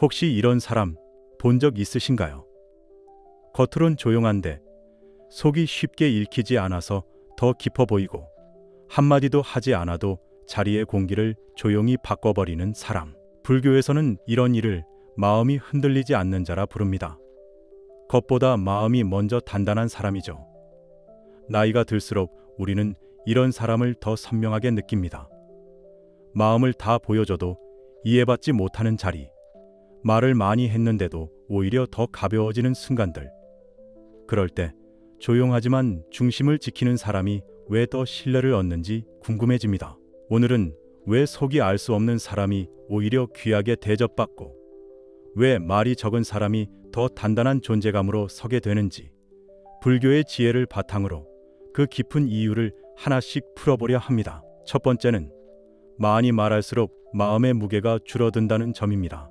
혹시 이런 사람 본 적 있으신가요? 겉으론 조용한데 속이 쉽게 읽히지 않아서 더 깊어 보이고 한마디도 하지 않아도 자리의 공기를 조용히 바꿔버리는 사람. 불교에서는 이런 이를 마음이 흔들리지 않는 자라 부릅니다. 겉보다 마음이 먼저 단단한 사람이죠. 나이가 들수록 우리는 이런 사람을 더 선명하게 느낍니다. 마음을 다 보여줘도 이해받지 못하는 자리, 말을 많이 했는데도 오히려 더 가벼워지는 순간들. 그럴 때 조용하지만 중심을 지키는 사람이 왜 더 신뢰를 얻는지 궁금해집니다. 오늘은 왜 속이 알 수 없는 사람이 오히려 귀하게 대접받고 왜 말이 적은 사람이 더 단단한 존재감으로 서게 되는지, 불교의 지혜를 바탕으로 그 깊은 이유를 하나씩 풀어보려 합니다. 첫 번째는 많이 말할수록 마음의 무게가 줄어든다는 점입니다.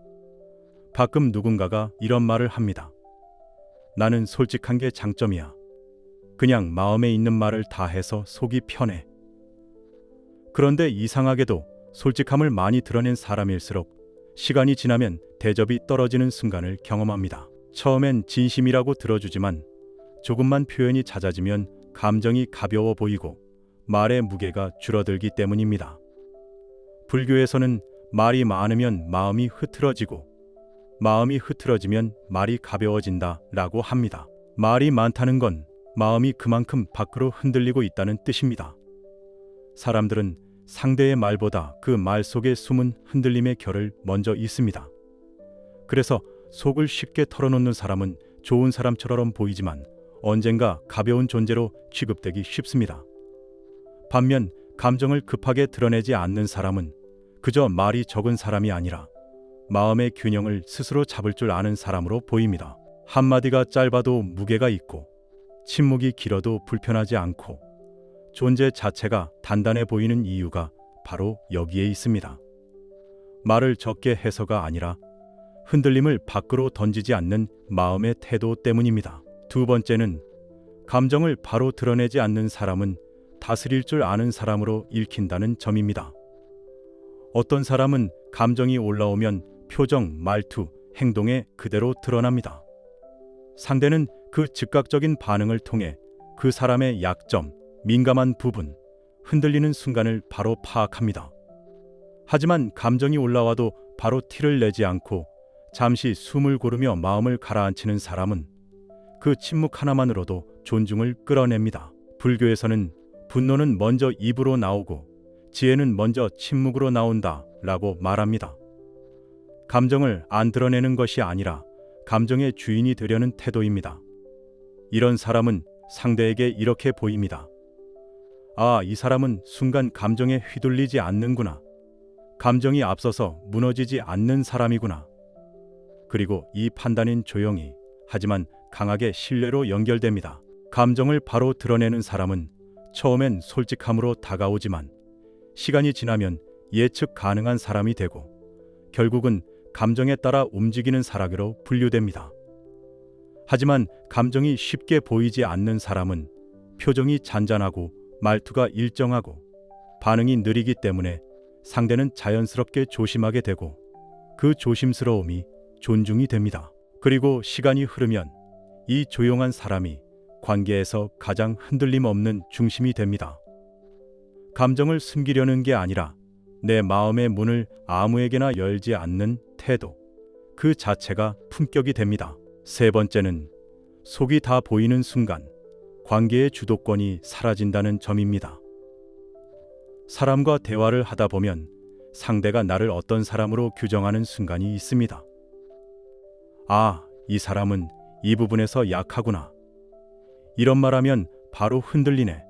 가끔 누군가가 이런 말을 합니다. 나는 솔직한 게 장점이야. 그냥 마음에 있는 말을 다 해서 속이 편해. 그런데 이상하게도 솔직함을 많이 드러낸 사람일수록 시간이 지나면 대접이 떨어지는 순간을 경험합니다. 처음엔 진심이라고 들어주지만 조금만 표현이 잦아지면 감정이 가벼워 보이고 말의 무게가 줄어들기 때문입니다. 불교에서는 말이 많으면 마음이 흐트러지고 마음이 흐트러지면 말이 가벼워진다 라고 합니다. 말이 많다는 건 마음이 그만큼 밖으로 흔들리고 있다는 뜻입니다. 사람들은 상대의 말보다 그 말 속에 숨은 흔들림의 결을 먼저 잊습니다. 그래서 속을 쉽게 털어놓는 사람은 좋은 사람처럼 보이지만 언젠가 가벼운 존재로 취급되기 쉽습니다. 반면 감정을 급하게 드러내지 않는 사람은 그저 말이 적은 사람이 아니라 마음의 균형을 스스로 잡을 줄 아는 사람으로 보입니다. 한마디가 짧아도 무게가 있고 침묵이 길어도 불편하지 않고 존재 자체가 단단해 보이는 이유가 바로 여기에 있습니다. 말을 적게 해서가 아니라 흔들림을 밖으로 던지지 않는 마음의 태도 때문입니다. 두 번째는 감정을 바로 드러내지 않는 사람은 다스릴 줄 아는 사람으로 읽힌다는 점입니다. 어떤 사람은 감정이 올라오면 표정, 말투, 행동에 그대로 드러납니다. 상대는 그 즉각적인 반응을 통해 그 사람의 약점, 민감한 부분, 흔들리는 순간을 바로 파악합니다. 하지만 감정이 올라와도 바로 티를 내지 않고 잠시 숨을 고르며 마음을 가라앉히는 사람은 그 침묵 하나만으로도 존중을 끌어냅니다. 불교에서는 분노는 먼저 입으로 나오고 지혜는 먼저 침묵으로 나온다 라고 말합니다. 감정을 안 드러내는 것이 아니라 감정의 주인이 되려는 태도입니다. 이런 사람은 상대에게 이렇게 보입니다. 아, 이 사람은 순간 감정에 휘둘리지 않는구나. 감정이 앞서서 무너지지 않는 사람이구나. 그리고 이 판단은 조용히 하지만 강하게 신뢰로 연결됩니다. 감정을 바로 드러내는 사람은 처음엔 솔직함으로 다가오지만 시간이 지나면 예측 가능한 사람이 되고 결국은 감정에 따라 움직이는 사람으로 분류됩니다. 하지만 감정이 쉽게 보이지 않는 사람은 표정이 잔잔하고 말투가 일정하고 반응이 느리기 때문에 상대는 자연스럽게 조심하게 되고 그 조심스러움이 존중이 됩니다. 그리고 시간이 흐르면 이 조용한 사람이 관계에서 가장 흔들림 없는 중심이 됩니다. 감정을 숨기려는 게 아니라 내 마음의 문을 아무에게나 열지 않는 태도, 그 자체가 품격이 됩니다. 세 번째는 속이 다 보이는 순간 관계의 주도권이 사라진다는 점입니다. 사람과 대화를 하다 보면 상대가 나를 어떤 사람으로 규정하는 순간이 있습니다. 아, 이 사람은 이 부분에서 약하구나. 이런 말하면 바로 흔들리네.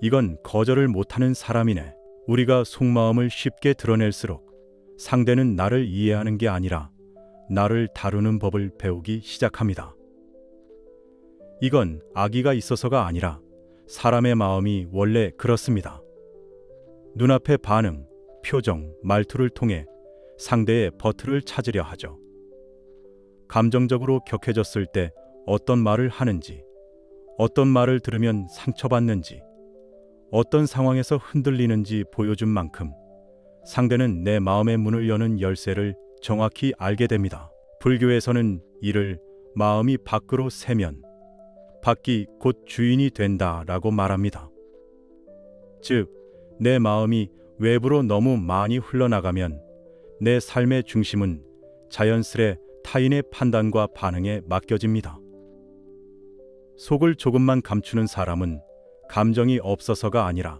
이건 거절을 못하는 사람이네. 우리가 속마음을 쉽게 드러낼수록 상대는 나를 이해하는 게 아니라 나를 다루는 법을 배우기 시작합니다. 이건 악의가 있어서가 아니라 사람의 마음이 원래 그렇습니다. 눈앞의 반응, 표정, 말투를 통해 상대의 버튼을 찾으려 하죠. 감정적으로 격해졌을 때 어떤 말을 하는지, 어떤 말을 들으면 상처받는지, 어떤 상황에서 흔들리는지 보여준 만큼 상대는 내 마음의 문을 여는 열쇠를 정확히 알게 됩니다. 불교에서는 이를 마음이 밖으로 새면 밖이 곧 주인이 된다라고 말합니다. 즉, 내 마음이 외부로 너무 많이 흘러나가면 내 삶의 중심은 자연스레 타인의 판단과 반응에 맡겨집니다. 속을 조금만 감추는 사람은 감정이 없어서가 아니라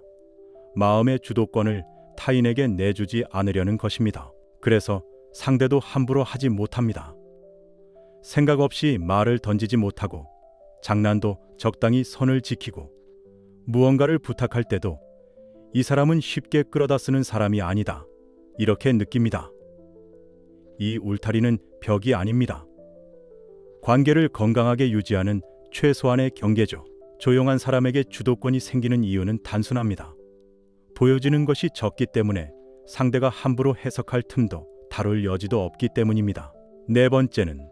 마음의 주도권을 타인에게 내주지 않으려는 것입니다. 그래서 상대도 함부로 하지 못합니다. 생각 없이 말을 던지지 못하고 장난도 적당히 선을 지키고 무언가를 부탁할 때도 이 사람은 쉽게 끌어다 쓰는 사람이 아니다. 이렇게 느낍니다. 이 울타리는 벽이 아닙니다. 관계를 건강하게 유지하는 최소한의 경계죠. 조용한 사람에게 주도권이 생기는 이유는 단순합니다. 보여지는 것이 적기 때문에 상대가 함부로 해석할 틈도 다룰 여지도 없기 때문입니다. 네 번째는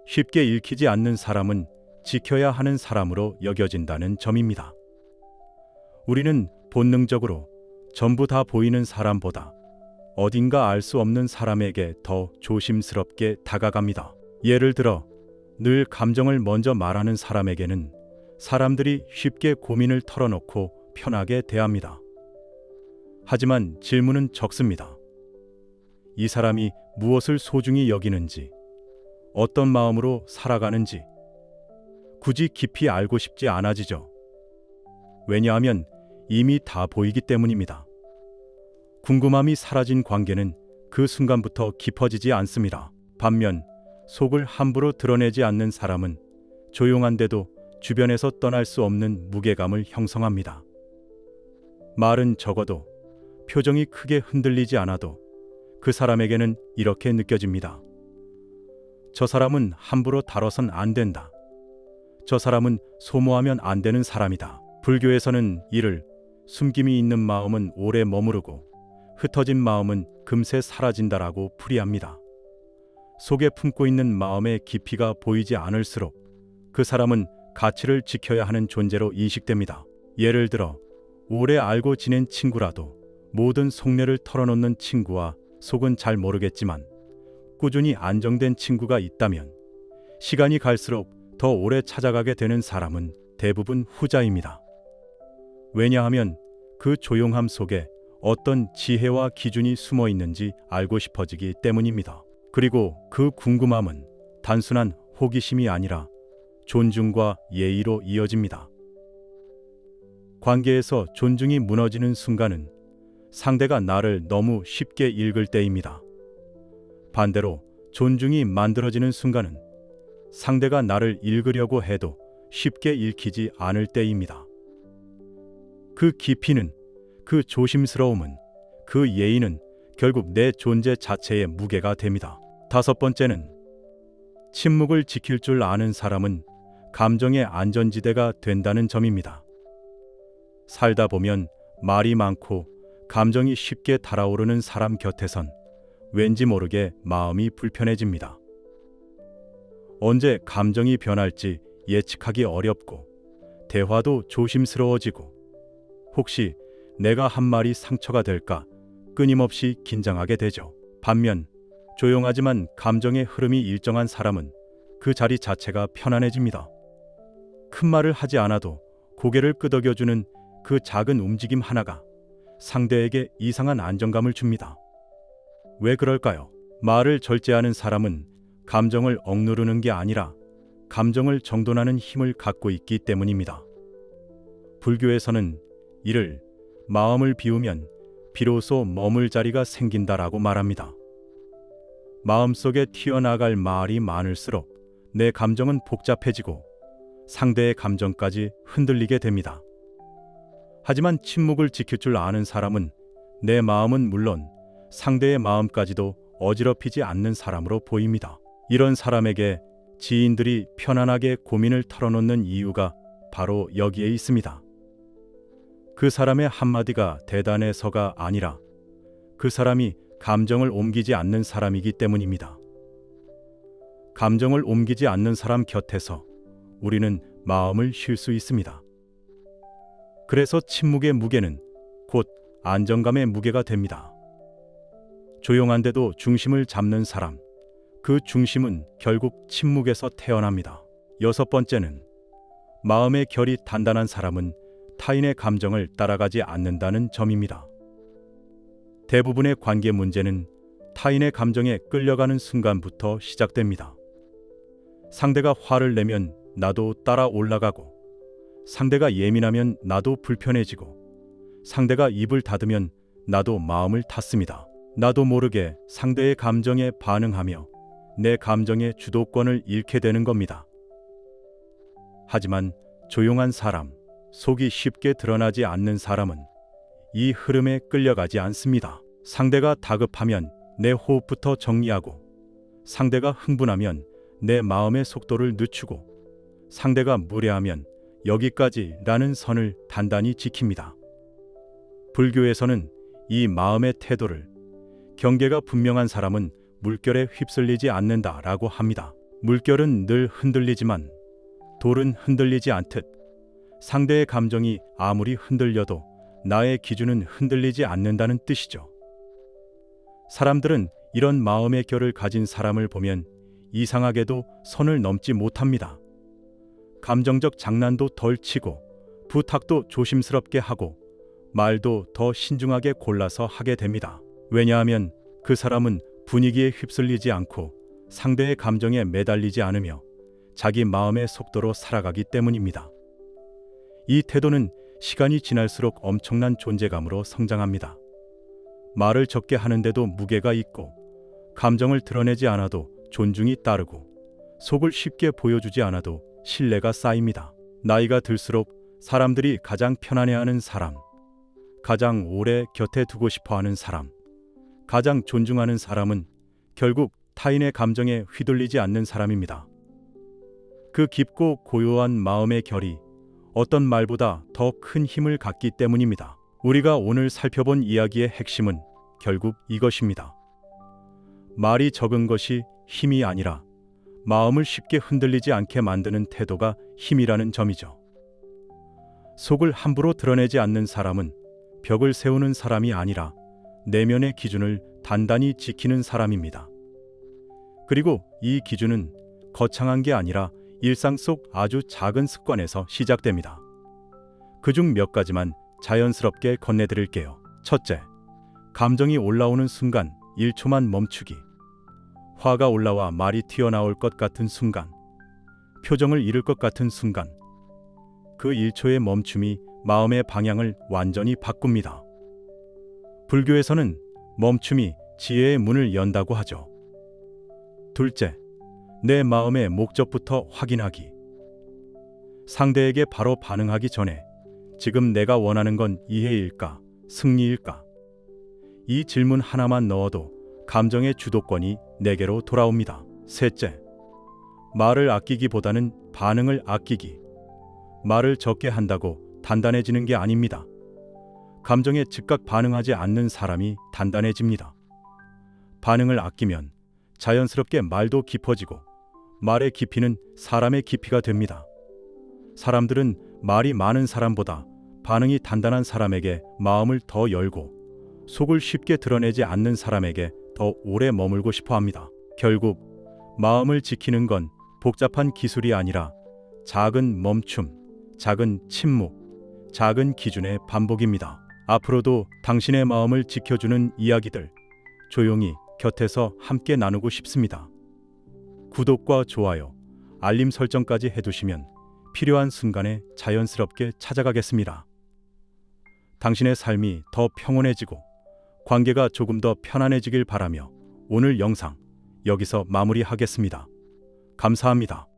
쉽게 읽히지 않는 사람은 지켜야 하는 사람으로 여겨진다는 점입니다. 우리는 본능적으로 전부 다 보이는 사람보다 어딘가 알 수 없는 사람에게 더 조심스럽게 다가갑니다. 예를 들어 늘 감정을 먼저 말하는 사람에게는 사람들이 쉽게 고민을 털어놓고 편하게 대합니다. 하지만 질문은 적습니다. 이 사람이 무엇을 소중히 여기는지, 어떤 마음으로 살아가는지 굳이 깊이 알고 싶지 않아지죠. 왜냐하면 이미 다 보이기 때문입니다. 궁금함이 사라진 관계는 그 순간부터 깊어지지 않습니다. 반면 속을 함부로 드러내지 않는 사람은 조용한데도 주변에서 떠날 수 없는 무게감을 형성합니다. 말은 적어도 표정이 크게 흔들리지 않아도 그 사람에게는 이렇게 느껴집니다. 저 사람은 함부로 다뤄선 안 된다. 저 사람은 소모하면 안 되는 사람이다. 불교에서는 이를 숨김이 있는 마음은 오래 머무르고 흩어진 마음은 금세 사라진다라고 풀이합니다. 속에 품고 있는 마음의 깊이가 보이지 않을수록 그 사람은 가치를 지켜야 하는 존재로 인식됩니다. 예를 들어 오래 알고 지낸 친구라도 모든 속내를 털어놓는 친구와 속은 잘 모르겠지만 꾸준히 안정된 친구가 있다면 시간이 갈수록 더 오래 찾아가게 되는 사람은 대부분 후자입니다. 왜냐하면 그 조용함 속에 어떤 지혜와 기준이 숨어 있는지 알고 싶어지기 때문입니다. 그리고 그 궁금함은 단순한 호기심이 아니라 존중과 예의로 이어집니다. 관계에서 존중이 무너지는 순간은 상대가 나를 너무 쉽게 읽을 때입니다. 반대로 존중이 만들어지는 순간은 상대가 나를 읽으려고 해도 쉽게 읽히지 않을 때입니다. 그 깊이는, 그 조심스러움은, 그 예의는 결국 내 존재 자체의 무게가 됩니다. 다섯 번째는 침묵을 지킬 줄 아는 사람은 감정의 안전지대가 된다는 점입니다. 살다 보면 말이 많고 감정이 쉽게 달아오르는 사람 곁에선 왠지 모르게 마음이 불편해집니다. 언제 감정이 변할지 예측하기 어렵고 대화도 조심스러워지고 혹시 내가 한 말이 상처가 될까 끊임없이 긴장하게 되죠. 반면 조용하지만 감정의 흐름이 일정한 사람은 그 자리 자체가 편안해집니다. 큰 말을 하지 않아도 고개를 끄덕여주는 그 작은 움직임 하나가 상대에게 이상한 안정감을 줍니다. 왜 그럴까요? 말을 절제하는 사람은 감정을 억누르는 게 아니라 감정을 정돈하는 힘을 갖고 있기 때문입니다. 불교에서는 이를 마음을 비우면 비로소 머물 자리가 생긴다라고 말합니다. 마음속에 튀어나갈 말이 많을수록 내 감정은 복잡해지고 상대의 감정까지 흔들리게 됩니다. 하지만 침묵을 지킬 줄 아는 사람은 내 마음은 물론 상대의 마음까지도 어지럽히지 않는 사람으로 보입니다. 이런 사람에게 지인들이 편안하게 고민을 털어놓는 이유가 바로 여기에 있습니다. 그 사람의 한마디가 대단해서가 아니라 그 사람이 감정을 옮기지 않는 사람이기 때문입니다. 감정을 옮기지 않는 사람 곁에서 우리는 마음을 쉴 수 있습니다. 그래서 침묵의 무게는 곧 안정감의 무게가 됩니다. 조용한데도 중심을 잡는 사람. 그 중심은 결국 침묵에서 태어납니다. 여섯 번째는 마음의 결이 단단한 사람은 타인의 감정을 따라가지 않는다는 점입니다. 대부분의 관계 문제는 타인의 감정에 끌려가는 순간부터 시작됩니다. 상대가 화를 내면 나도 따라 올라가고, 상대가 예민하면 나도 불편해지고, 상대가 입을 닫으면 나도 마음을 닫습니다. 나도 모르게 상대의 감정에 반응하며 내 감정의 주도권을 잃게 되는 겁니다. 하지만 조용한 사람, 속이 쉽게 드러나지 않는 사람은 이 흐름에 끌려가지 않습니다. 상대가 다급하면 내 호흡부터 정리하고, 상대가 흥분하면 내 마음의 속도를 늦추고, 상대가 무례하면 여기까지라는 선을 단단히 지킵니다. 불교에서는 이 마음의 태도를 경계가 분명한 사람은 물결에 휩쓸리지 않는다라고 합니다. 물결은 늘 흔들리지만 돌은 흔들리지 않듯 상대의 감정이 아무리 흔들려도 나의 기준은 흔들리지 않는다는 뜻이죠. 사람들은 이런 마음의 결을 가진 사람을 보면 이상하게도 선을 넘지 못합니다. 감정적 장난도 덜 치고, 부탁도 조심스럽게 하고, 말도 더 신중하게 골라서 하게 됩니다. 왜냐하면 그 사람은 분위기에 휩쓸리지 않고 상대의 감정에 매달리지 않으며 자기 마음의 속도로 살아가기 때문입니다. 이 태도는 시간이 지날수록 엄청난 존재감으로 성장합니다. 말을 적게 하는데도 무게가 있고, 감정을 드러내지 않아도 존중이 따르고, 속을 쉽게 보여주지 않아도 신뢰가 쌓입니다. 나이가 들수록 사람들이 가장 편안해하는 사람, 가장 오래 곁에 두고 싶어하는 사람, 가장 존중하는 사람은 결국 타인의 감정에 휘둘리지 않는 사람입니다. 그 깊고 고요한 마음의 결이 어떤 말보다 더 큰 힘을 갖기 때문입니다. 우리가 오늘 살펴본 이야기의 핵심은 결국 이것입니다. 말이 적은 것이 힘이 아니라 마음을 쉽게 흔들리지 않게 만드는 태도가 힘이라는 점이죠. 속을 함부로 드러내지 않는 사람은 벽을 세우는 사람이 아니라 내면의 기준을 단단히 지키는 사람입니다. 그리고 이 기준은 거창한 게 아니라 일상 속 아주 작은 습관에서 시작됩니다. 그중 몇 가지만 자연스럽게 건네드릴게요. 첫째, 감정이 올라오는 순간 1초만 멈추기. 화가 올라와 말이 튀어나올 것 같은 순간, 표정을 잃을 것 같은 순간, 그 1초의 멈춤이 마음의 방향을 완전히 바꿉니다. 불교에서는 멈춤이 지혜의 문을 연다고 하죠. 둘째, 내 마음의 목적부터 확인하기. 상대에게 바로 반응하기 전에 지금 내가 원하는 건 이해일까, 승리일까? 이 질문 하나만 넣어도 감정의 주도권이 내게로 돌아옵니다. 셋째, 말을 아끼기보다는 반응을 아끼기. 말을 적게 한다고 단단해지는 게 아닙니다. 감정에 즉각 반응하지 않는 사람이 단단해집니다. 반응을 아끼면 자연스럽게 말도 깊어지고, 말의 깊이는 사람의 깊이가 됩니다. 사람들은 말이 많은 사람보다 반응이 단단한 사람에게 마음을 더 열고, 속을 쉽게 드러내지 않는 사람에게 더 오래 머물고 싶어 합니다. 결국 마음을 지키는 건 복잡한 기술이 아니라 작은 멈춤, 작은 침묵, 작은 기준의 반복입니다. 앞으로도 당신의 마음을 지켜주는 이야기들 조용히 곁에서 함께 나누고 싶습니다. 구독과 좋아요, 알림 설정까지 해두시면 필요한 순간에 자연스럽게 찾아가겠습니다. 당신의 삶이 더 평온해지고 관계가 조금 더 편안해지길 바라며 오늘 영상 여기서 마무리하겠습니다. 감사합니다.